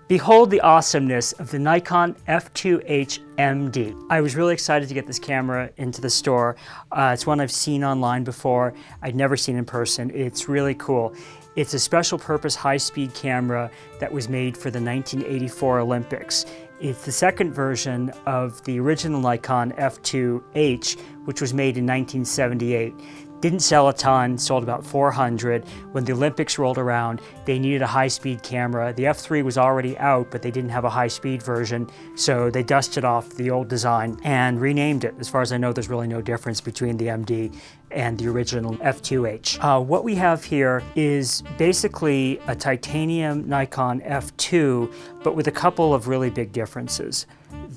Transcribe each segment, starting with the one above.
Behold the awesomeness of the Nikon F2H-MD. I was really excited to get this camera into the store. It's one I've seen online before. I'd never seen in person. It's really cool. It's a special purpose high-speed camera that was made for the 1984 Olympics. It's the second version of the original Nikon F2H, which was made in 1978. Didn't sell a ton, sold about 400. When the Olympics rolled around, they needed a high-speed camera. The F3 was already out, but they didn't have a high-speed version, so they dusted off the old design and renamed it. As far as I know, there's really no difference between the MD and the original F2H. What we have here is basically a titanium Nikon F2, but with a couple of really big differences.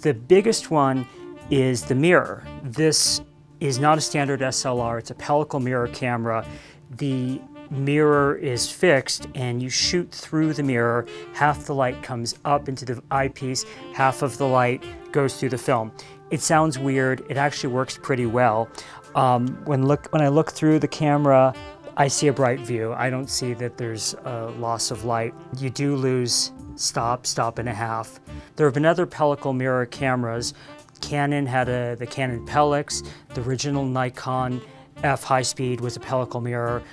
The biggest one is the mirror. This is not a standard SLR, it's a pellicle mirror camera. The mirror is fixed and you shoot through the mirror. Half the light comes up into the eyepiece, half of the light goes through the film. It sounds weird, it actually works pretty well. When I look through the camera, I see a bright view. I don't see that there's a loss of light. You do lose stop and a half. There have been other pellicle mirror cameras. Canon had the Canon Pellix. The original Nikon F high-speed was a pellicle mirror.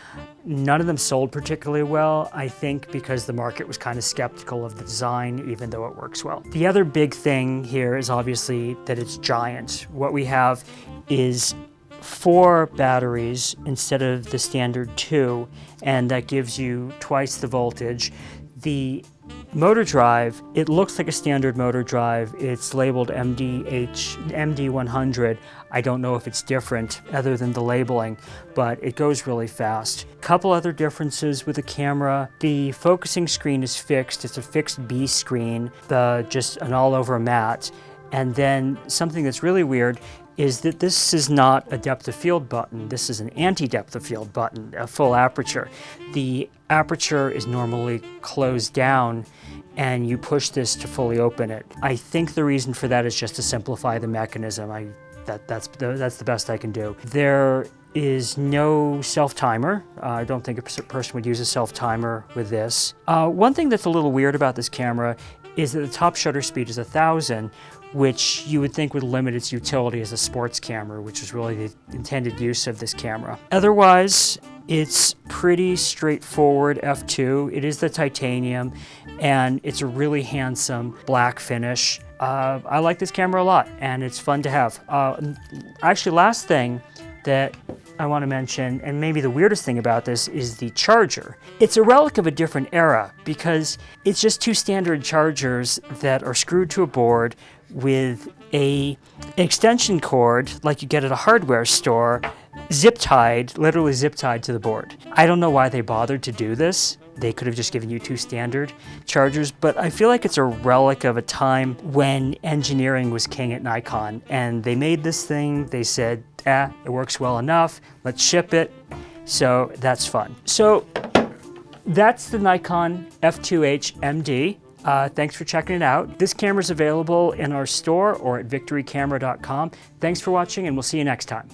None of them sold particularly well, I think because the market was kind of skeptical of the design, even though it works well. The other big thing here is obviously that it's giant. What we have is 4 batteries instead of the standard 2, and that gives you twice the voltage. The motor drive, it looks like a standard motor drive. It's labeled MD100. I don't know if it's different other than the labeling, but it goes really fast. Couple other differences with the camera. The focusing screen is fixed. It's a fixed B screen, just an all-over matte. And then something that's really weird is that this is not a depth of field button. This is an anti-depth of field button, a full aperture. The aperture is normally closed down and you push this to fully open it. I think the reason for that is just to simplify the mechanism. That's the best I can do. There is no self-timer. I don't think a person would use a self-timer with this. One thing that's a little weird about this camera is that the top shutter speed is 1,000, which you would think would limit its utility as a sports camera, which is really the intended use of this camera. Otherwise, it's pretty straightforward F2. It is the titanium, and it's a really handsome black finish. I like this camera a lot, and it's fun to have. Actually, last thing that I want to mention, and maybe the weirdest thing about this, is the charger. It's a relic of a different era because it's just 2 standard chargers that are screwed to a board with an extension cord like you get at a hardware store, literally zip tied to the board. I don't know why they bothered to do this. They could have just given you 2 standard chargers, but I feel like it's a relic of a time when engineering was king at Nikon, and they made this thing, they said, it works well enough, let's ship it, so that's fun. So that's the Nikon F2H-MD. Thanks for checking it out. This camera is available in our store or at victorycamera.com. Thanks for watching, and we'll see you next time.